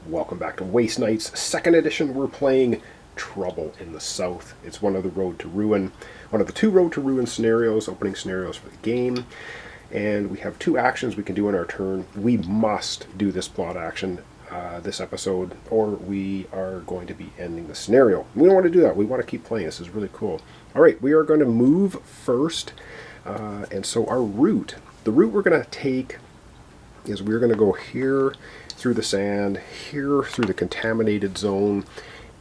Welcome back to Waste Nights, 2nd edition. We're playing Trouble in the South. It's one of the Road to Ruin, one of the 2 Road to Ruin scenarios, opening scenarios for the game. And we have 2 actions we can do in our turn. We must do this plot action this episode, or we are going to be ending the scenario. We don't want to do that. We want to keep playing. This is really cool. Alright, we are going to move first. And so our route, the route we're going to take is we're going to go here through the sand, here through the contaminated zone,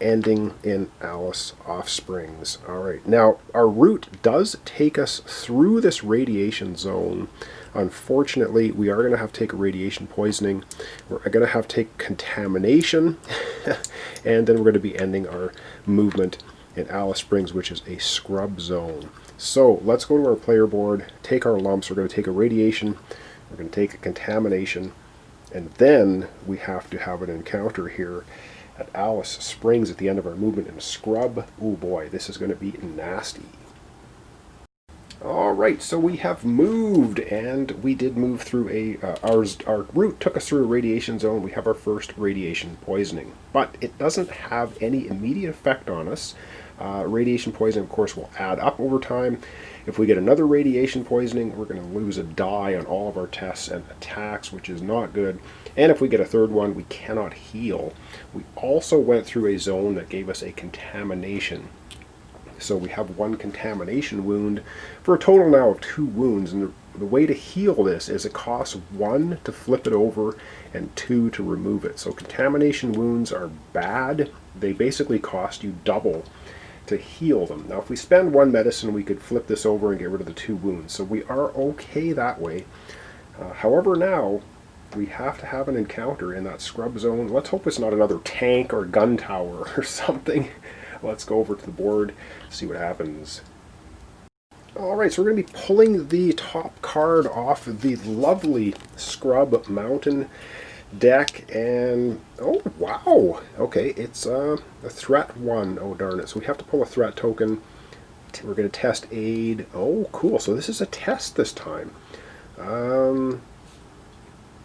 ending in Alice Offsprings. Alright, now our route does take us through this radiation zone. Unfortunately, we are going to have to take a radiation poisoning. We're going to have to take contamination, and then we're going to be ending our movement in Alice Springs, which is a scrub zone. So let's go to our player board, take our lumps. We're going to take a radiation, we're going to take a contamination, and then we have to have an encounter here at Alice Springs at the end of our movement in a scrub. Oh boy, this is going to be nasty. Alright, so we have moved, and we did move through our route took us through a radiation zone. We have our first radiation poisoning, but it doesn't have any immediate effect on us. Radiation poisoning, of course, will add up over time. If we get another radiation poisoning, we're going to lose a die on all of our tests and attacks, which is not good. And if we get a third one, we cannot heal. We also went through a zone that gave us a contamination. So we have 1 contamination wound for a total now of 2 wounds. And the way to heal this is it costs 1 to flip it over and 2 to remove it. So contamination wounds are bad. They basically cost you double to heal them. Now if we spend 1 medicine, we could flip this over and get rid of the 2 wounds. So we are okay that way. However, now we have to have an encounter in that scrub zone. Let's hope it's not another tank or gun tower or something. Let's go over to the board, see what happens. Alright, so we're going to be pulling the top card off of the lovely Scrub Mountain deck, and oh wow, okay, it's a threat 1. Oh darn it, so we have to pull a threat token. We're going to test aid. Oh cool, so this is a test this time.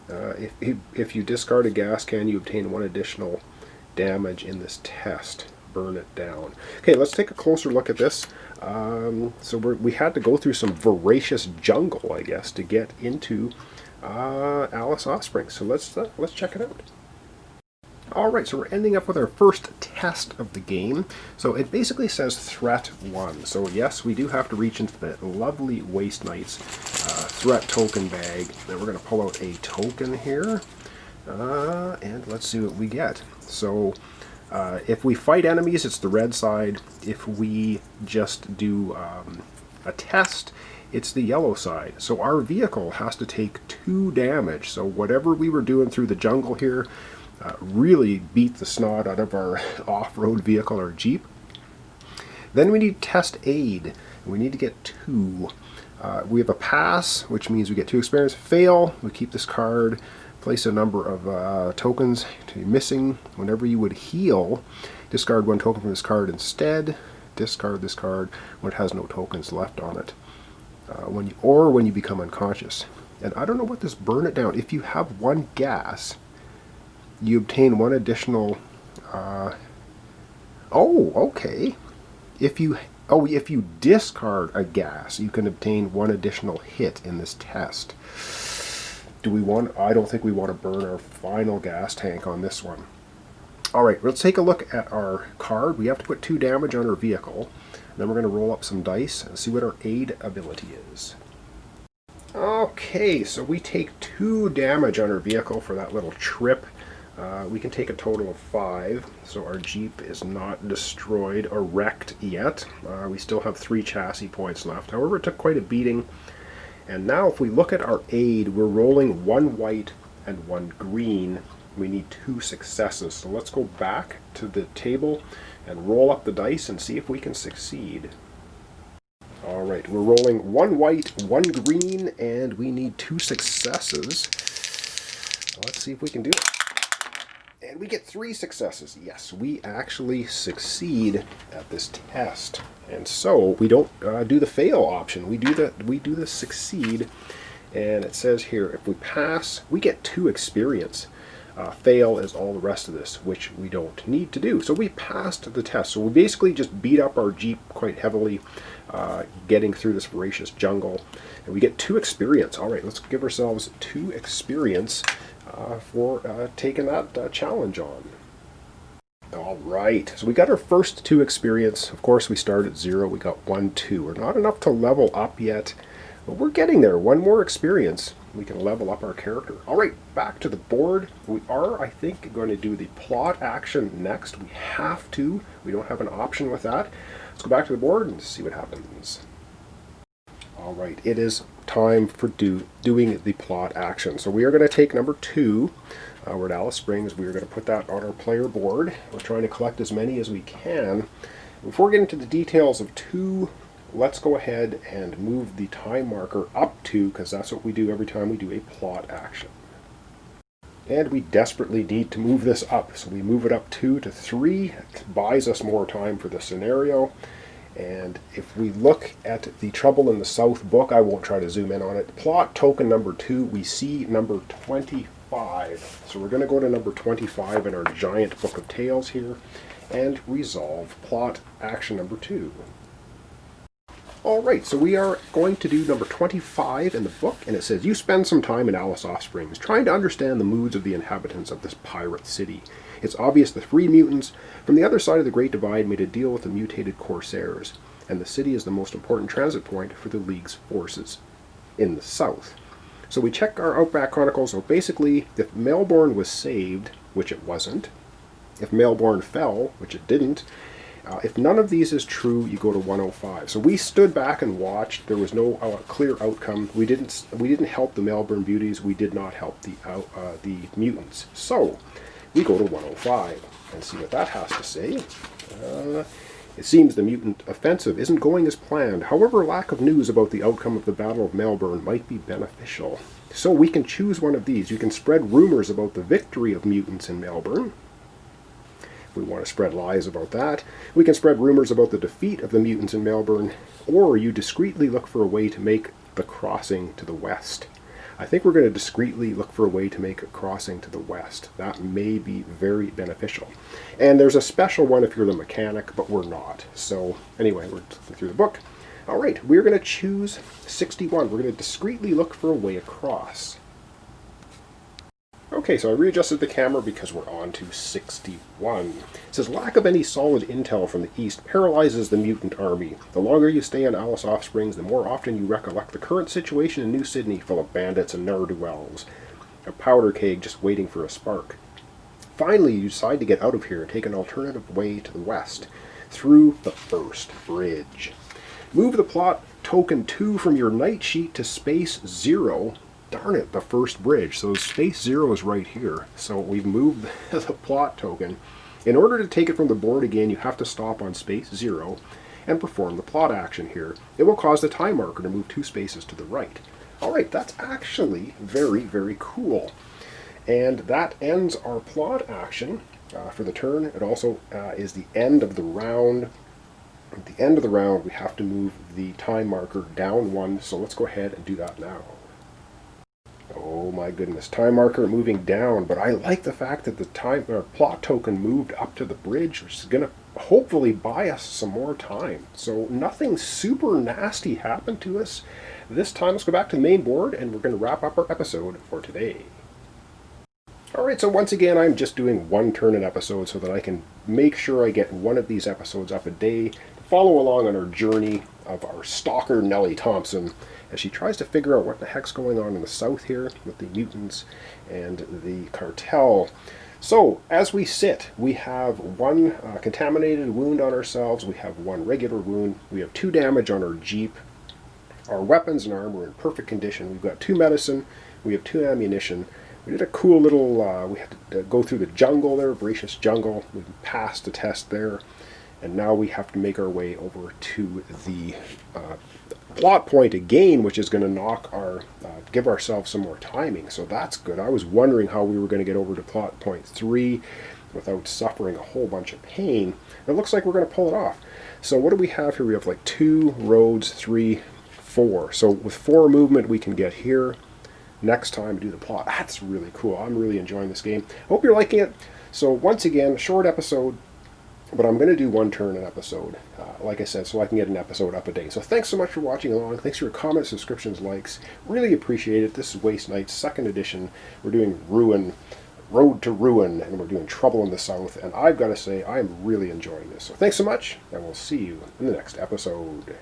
If you discard a gas can, you obtain 1 additional damage in this test. Burn it down. Okay, let's take a closer look at this. So we had to go through some voracious jungle, I guess, to get into Alice Offsprings. So let's check it out. Alright, so we're ending up with our first test of the game. So it basically says threat 1. So yes, we do have to reach into the lovely Waste Nights threat token bag. Then we're going to pull out a token here. And let's see what we get. So if we fight enemies, it's the red side. If we just do a test, it's the yellow side. So our vehicle has to take 2 damage. So whatever we were doing through the jungle here really beat the snot out of our off-road vehicle, our Jeep. Then we need test aid. We need to get 2. We have a pass, which means we get 2 experience. Fail, we keep this card. Place a number of tokens to be missing. Whenever you would heal, discard 1 token from this card instead. Discard this card when it has no tokens left on it. When you become unconscious. And I don't know what this burn it down. If you have 1 gas, you obtain 1 additional. Oh, okay. If you discard a gas, you can obtain 1 additional hit in this test. I don't think we want to burn our final gas tank on this one. Alright, let's take a look at our card. We have to put 2 damage on our vehicle. Then we're going to roll up some dice and see what our aid ability is. Okay, so we take 2 damage on our vehicle for that little trip. We can take a total of 5, so our Jeep is not destroyed or wrecked yet. We still have 3 chassis points left. However, it took quite a beating. And now if we look at our aid, we're rolling 1 white and 1 green. We need 2 successes. So let's go back to the table and roll up the dice and see if we can succeed. Alright, we're rolling 1 white, 1 green, and we need 2 successes. Let's see if we can do it. And we get 3 successes. Yes, we actually succeed at this test. And so we don't do the fail option. We do the succeed. And it says here, if we pass, we get 2 experience. fail as all the rest of this, which we don't need to do. So we passed the test. So we basically just beat up our Jeep quite heavily, getting through this voracious jungle. And we get 2 experience. All right, let's give ourselves 2 experience for taking that challenge on. All right, so we got our first 2 experience. Of course, we started at 0. We got 1, 2. We're not enough to level up yet, but we're getting there. 1 more experience, we can level up our character. All right, back to the board. We are, I think, going to do the plot action next. We have to. We don't have an option with that. Let's go back to the board and see what happens. All right, it is time for doing the plot action. So we are going to take number 2. We're at Alice Springs. We are going to put that on our player board. We're trying to collect as many as we can. Before getting into the details of 2, let's go ahead and move the time marker up 2, because that's what we do every time we do a plot action. And we desperately need to move this up. So we move it up 2 to 3. It buys us more time for the scenario. And if we look at the Trouble in the South book, I won't try to zoom in on it. Plot token number 2, we see number 25. So we're going to go to number 25 in our giant book of tales here and resolve plot action number 2. Alright, so we are going to do number 25 in the book, and it says, you spend some time in Alice Springs trying to understand the moods of the inhabitants of this pirate city. It's obvious the 3 mutants from the other side of the Great Divide made a deal with the mutated corsairs, and the city is the most important transit point for the League's forces in the south. So we check our Outback Chronicles. So basically, if Melbourne was saved, which it wasn't, if Melbourne fell, which it didn't, if none of these is true, you go to 105. So we stood back and watched. There was no clear outcome. We didn't help the Melbourne beauties. We did not help the mutants. So we go to 105 and see what that has to say. It seems the mutant offensive isn't going as planned. However, lack of news about the outcome of the Battle of Melbourne might be beneficial. So we can choose one of these. You can spread rumors about the victory of mutants in Melbourne. If we want to spread lies about that. We can spread rumors about the defeat of the mutants in Melbourne, or you discreetly look for a way to make the crossing to the west. I think we're going to discreetly look for a way to make a crossing to the west. That may be very beneficial. And there's a special one if you're the mechanic, but we're not. So anyway, we're looking through the book. All right, we're going to choose 61. We're going to discreetly look for a way across. Okay, so I readjusted the camera because we're on to 61. It says, lack of any solid intel from the east paralyzes the mutant army. The longer you stay in Alice Springs, the more often you recollect the current situation in New Sydney, full of bandits and ne'er-do-wells. A powder keg just waiting for a spark. Finally, you decide to get out of here and take an alternative way to the west, through the first bridge. Move the plot token 2 from your night sheet to space 0. Darn it, the first bridge. So space 0 is right here. So we've moved the plot token. In order to take it from the board again, you have to stop on space 0 and perform the plot action here. It will cause the time marker to move 2 spaces to the right. Alright, that's actually very, very cool. And that ends our plot action for the turn. It also is the end of the round. At the end of the round, we have to move the time marker down 1. So let's go ahead and do that now. Oh my goodness, time marker moving down, but I like the fact that the plot token moved up to the bridge, which is going to hopefully buy us some more time. So nothing super nasty happened to us this time. Let's go back to the main board and we're going to wrap up our episode for today. Alright, so once again I'm just doing 1 turn an episode so that I can make sure I get 1 of these episodes up a day to follow along on our journey of our stalker Nellie Thompson as she tries to figure out what the heck's going on in the south here with the mutants and the cartel. So, as we sit, we have 1 contaminated wound on ourselves, we have 1 regular wound, we have 2 damage on our Jeep, our weapons and armor are in perfect condition, we've got 2 medicine, we have 2 ammunition. We did a cool little, we had to go through the jungle there, voracious jungle, we passed the test there, and now we have to make our way over to the plot point again, which is going to knock our, give ourselves some more timing, so that's good. I was wondering how we were going to get over to plot point 3 without suffering a whole bunch of pain. It looks like we're going to pull it off. So what do we have here? We have like 2 roads, 3, 4. So with 4 movement we can get here, next time do the plot. That's really cool. I'm really enjoying this game. Hope you're liking it. So once again, short episode, but I'm going to do one turn an episode, like I said, so I can get an episode up a day. So thanks so much for watching along. Thanks for your comments, subscriptions, likes. Really appreciate it. This is Waste Nights, 2nd edition. We're doing Road to Ruin, and we're doing Trouble in the South. And I've got to say, I'm really enjoying this. So thanks so much, and we'll see you in the next episode.